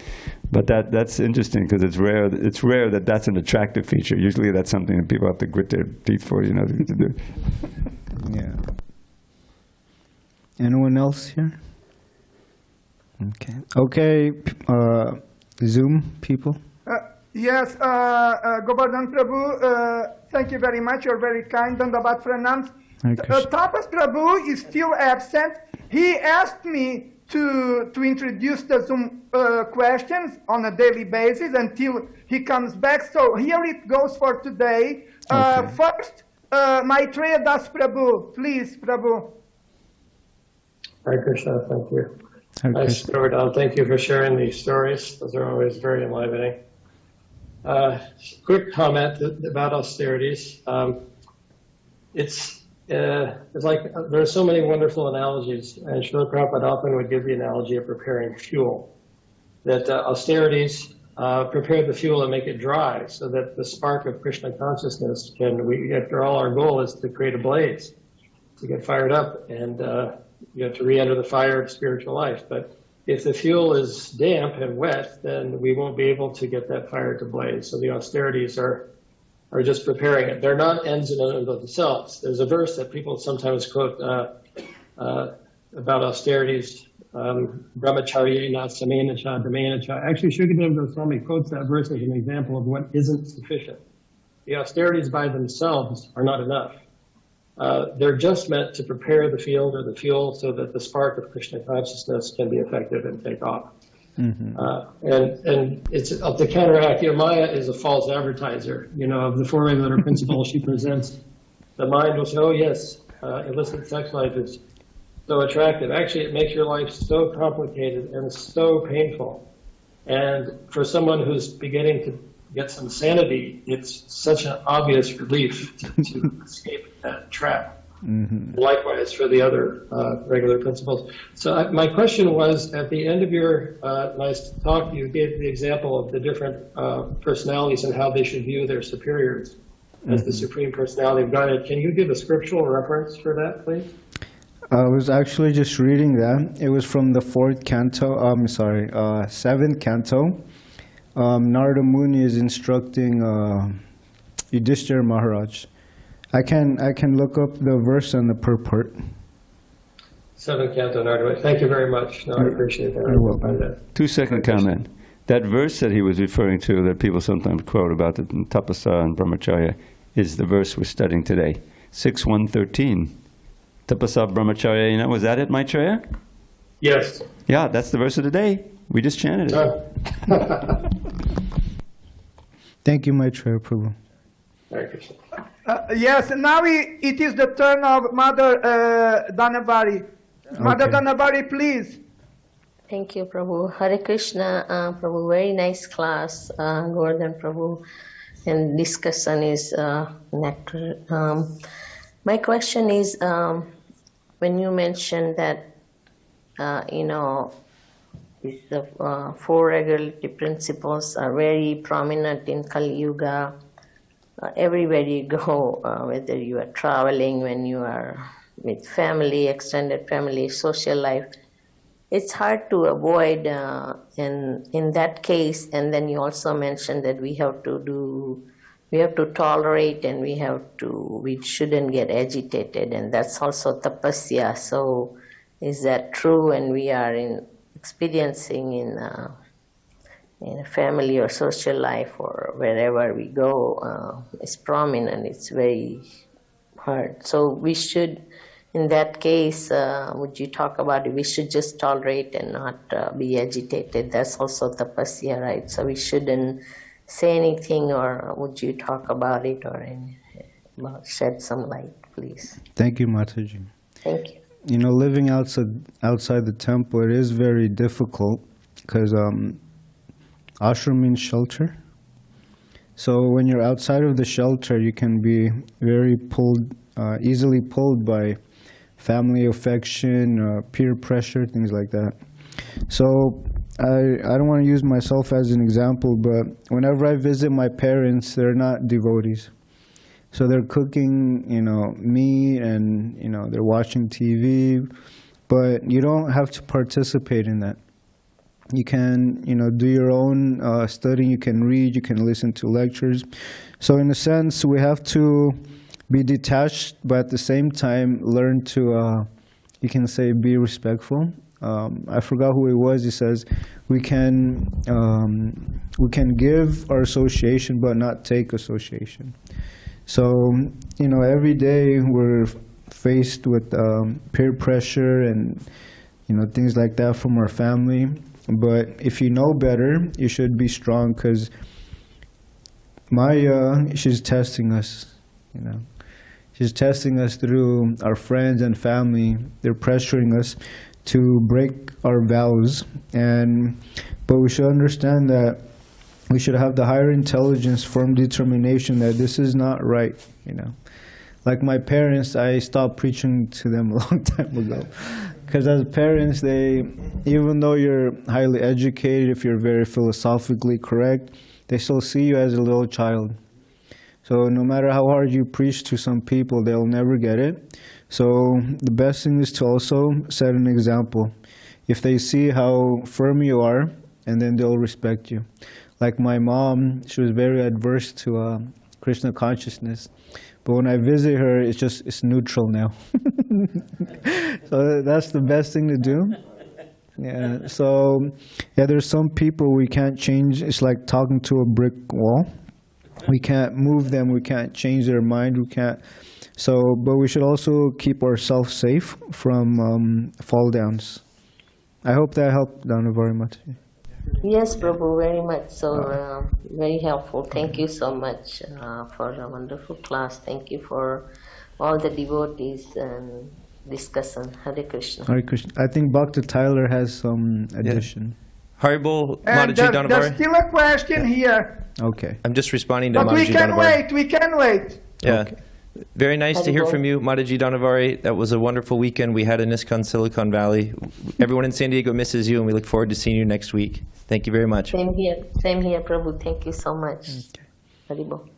But that's interesting, because it's rare that that's an attractive feature. Usually that's something that people have to grit their teeth for, to do. Yeah. Anyone else here? Okay, Zoom people? Yes, Govardhan Prabhu, thank you very much. You're very kind. Dandavat pranams. Tapas Prabhu is still absent. He asked me to introduce the Zoom questions on a daily basis until he comes back. So here it goes for today. First, Maitreya Das Prabhu. Please, Prabhu. Hare Krishna, thank you. Nice, Govardhan, thank you for sharing these stories. Those are always very enlivening. Quick comment about austerities. It's like there are so many wonderful analogies, and Srila Prabhupada often would give the analogy of preparing fuel. That austerities prepare the fuel and make it dry so that the spark of Krishna consciousness after all, our goal is to create a blaze, to get fired up and to re-enter the fire of spiritual life. But if the fuel is damp and wet, then we won't be able to get that fire to blaze. So the austerities are just preparing it. They're not ends in and of themselves. There's a verse that people sometimes quote about austerities, brahmacarya na samena cha dhamena cha. Actually, Srikadeva Goswami quotes that verse as an example of what isn't sufficient. The austerities by themselves are not enough. They're just meant to prepare the field or the fuel so that the spark of Krishna consciousness can be effective and take off. Mm-hmm. And it's to counteract. Maya is a false advertiser. Of the four regulative principles she presents, the mind will say, "Oh yes, illicit sex life is so attractive." Actually, it makes your life so complicated and so painful. And for someone who's beginning to get some sanity, it's such an obvious relief to escape that trap. Mm-hmm. Likewise for the other regular principles. So my question was, at the end of your nice talk, you gave the example of the different personalities and how they should view their superiors as the Supreme Personality of Godhead. Can you give a scriptural reference for that, please? I was actually just reading that. It was from the seventh canto. Narada Muni is instructing Yudhishthira Maharaj. I can look up the verse and the purport. 7th canto, Narada. Thank you very much. No, I appreciate that. You're welcome. 2-second comment. That verse that he was referring to, that people sometimes quote about the tapasa and brahmacharya, is the verse we're studying today. 6.1.13. Tapasa brahmacharya, was that it, Maitreya? Yes. Yeah, that's the verse of the day. We just chanted it. Thank you, Maitreya Prabhu. Hare Krishna. Yes, now it is the turn of Mother Danavari. Mother Danavari, please. Thank you, Prabhu. Hare Krishna, Prabhu. Very nice class, Govardhan Prabhu. And discussion is nectar. My question is, when you mentioned that, the four regulative principles are very prominent in Kali Yuga. Everywhere you go, whether you are traveling, when you are with family, extended family, social life, it's hard to avoid in that case. And then you also mentioned that we have to tolerate, and we shouldn't get agitated, and that's also tapasya. So is that true? And we are experiencing in a family or social life or wherever we go, is prominent. It's very hard. So we should, in that case, would you talk about it? We should just tolerate and not be agitated. That's also tapasya, right? So we shouldn't say anything, or would you talk about it or shed some light, please? Thank you, Mataji. Thank you. Living outside the temple, it is very difficult because ashram means shelter. So when you're outside of the shelter, you can be very easily pulled by family affection, peer pressure, things like that. So I don't want to use myself as an example, but whenever I visit my parents, they're not devotees. So they're cooking, meat, and, they're watching TV, but you don't have to participate in that. You can, do your own studying, you can read, you can listen to lectures. So in a sense, we have to be detached, but at the same time, learn to, you can say, be respectful. I forgot who it was. He says, we can give our association, but not take association. So, every day we're faced with peer pressure and, things like that from our family. But if you know better, you should be strong, because Maya, she's testing us, She's testing us through our friends and family. They're pressuring us to break our vows. But we should understand that we should have the higher intelligence, firm determination that this is not right, Like my parents, I stopped preaching to them a long time ago. Because as parents, even though you're highly educated, if you're very philosophically correct, they still see you as a little child. So no matter how hard you preach to some people, they'll never get it. So the best thing is to also set an example. If they see how firm you are, and then they'll respect you. Like my mom, she was very adverse to Krishna consciousness. But when I visit her, it's neutral now. So that's the best thing to do. Yeah. So yeah, there's some people we can't change. It's like talking to a brick wall. We can't move them. We can't change their mind. We can't. So, but we should also keep ourselves safe from fall downs. I hope that helped, Dana, very much. Yes, Prabhu, very much so. Very helpful. Thank you so much for a wonderful class. Thank you for all the devotees and discussion. Hare Krishna. Hare Krishna. I think Bhakti Tyler has some addition. Haribol, And Mataji there's Donavari. still a question here. Okay. I'm just responding to But we Mataji can Donavari. wait, we can wait. Yeah. Okay. Very nice to hear Haribol. from you, Mataji Donavari. That was a wonderful weekend we had in ISKCON Silicon Valley. Everyone in San Diego misses you, and we look forward to seeing you next week. Thank you very much. Same here, Prabhu. Thank you so much. Haribol.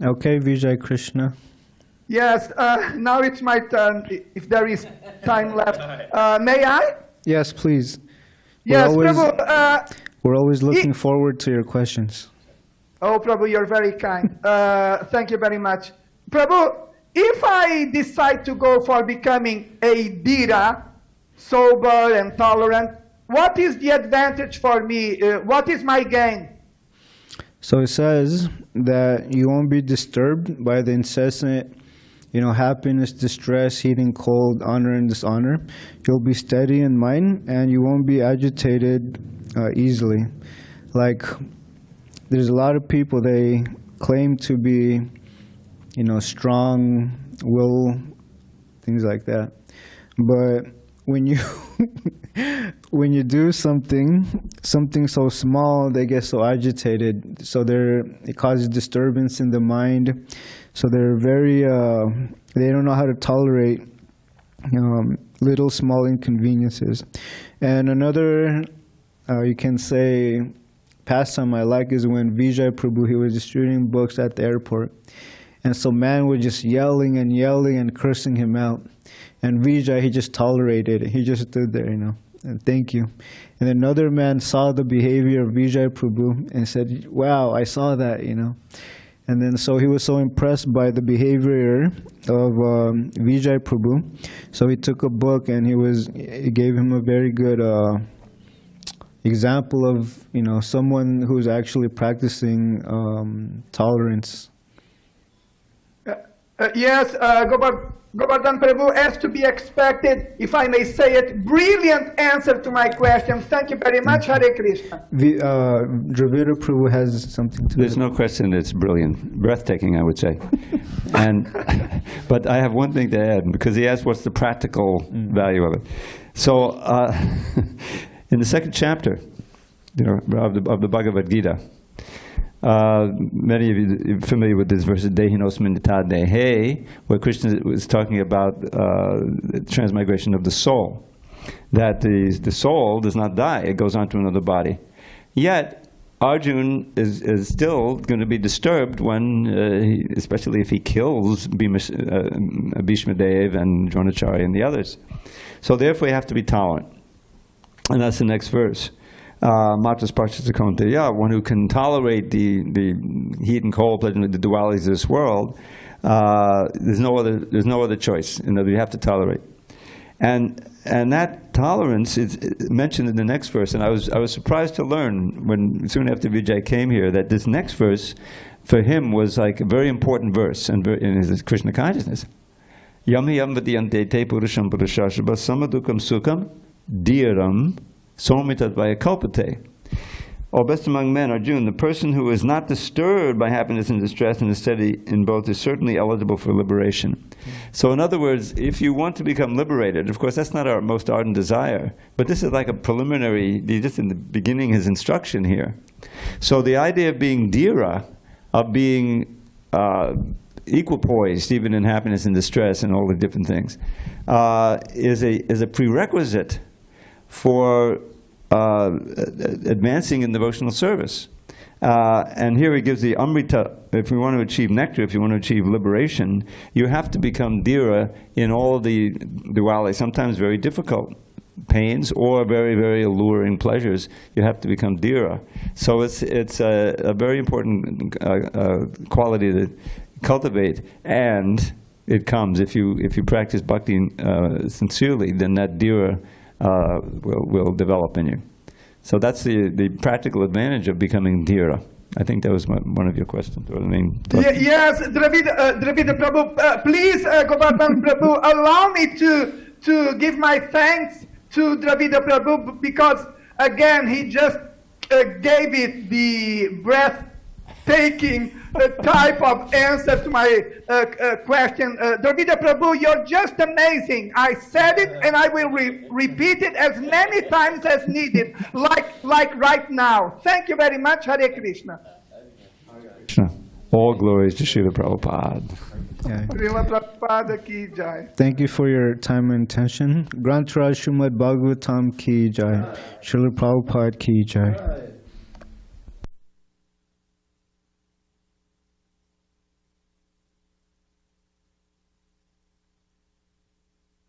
Okay, Vijay Krishna. Yes, now it's my turn, if there is time left. May I? Yes, please. Yes, always- Prabhu. We're always looking forward to your questions. Oh, Prabhu, you're very kind. Thank you very much. Prabhu, if I decide to go for becoming a dhira, sober and tolerant, what is the advantage for me? What is my gain? So it says that you won't be disturbed by the incessant, happiness, distress, heat and cold, honor and dishonor. You'll be steady in mind, and you won't be agitated easily. Like, there's a lot of people, they claim to be, strong will, things like that. But when you when you do something so small, they get so agitated. So it causes disturbance in the mind. So they're very they don't know how to tolerate little small inconveniences. And another you can say pastime I like is when Vijay Prabhu, he was distributing books at the airport. And so man was just yelling and cursing him out. And Vijay, he just tolerated it. He just stood there, and thank you. And another man saw the behavior of Vijay Prabhu and said, wow, I saw that, And then so he was so impressed by the behavior of Vijay Prabhu. So he took a book and he gave him a very good example of, someone who's actually practicing tolerance. Yes, Govardhan Prabhu, as to be expected, if I may say it, brilliant answer to my question. Thank you very much. Hare Krishna. Dravida Prabhu has something to There's no question it's brilliant. Breathtaking, I would say. But I have one thing to add, because he asked what's the practical value of it. So in the second chapter of the Bhagavad Gita, many of you are familiar with this verse, Dehinosmin Dehe, where Krishna was talking about transmigration of the soul. That the soul does not die, it goes on to another body. Yet, Arjun is still going to be disturbed when, especially if he kills Bhishma Dev and Dronacharya and the others. So therefore you have to be tolerant. And that's the next verse. Matas Parshatakonteya, one who can tolerate the heat and cold, the dualities of this world, there's no other choice. You have to tolerate. And that tolerance is mentioned in the next verse. And I was surprised to learn when soon after Vijay came here that this next verse for him was like a very important verse in his Krishna consciousness. Yam yam vidiyante te purusham purushashaba samadukam sukham dhiram somitat vaya kalpate. O best among men, Arjuna, the person who is not disturbed by happiness and distress and is steady in both is certainly eligible for liberation. So in other words, if you want to become liberated, of course that's not our most ardent desire, but this is like a preliminary, just in the beginning his instruction here. So the idea of being dhira, of being equipoised, even in happiness and distress and all the different things, is a prerequisite for advancing in devotional service. And here he gives the amrita. If we want to achieve nectar, if you want to achieve liberation, you have to become dhira in all the duality, sometimes very difficult pains or very, very alluring pleasures. You have to become dhira. So it's a very important quality to cultivate, and it comes if you practice bhakti sincerely, then that dhira will develop in you. So that's the practical advantage of becoming dhira. I think that was one of your questions, or the main question. Yes, Dravida Prabhu, please, Govardhan Prabhu, allow me to give my thanks to Dravida Prabhu, because again, he just gave it the breathtaking type of answer to my question. Dravida Prabhu, you're just amazing. I said it and I will repeat it as many times as needed, like right now. Thank you very much. Hare Krishna. All glories to Srila Prabhupada. Yeah. Srila Prabhupada ki jai. Thank you for your time and attention. Granth Raj Srimad Bhagavatam ki jai. Srila Prabhupada ki jai.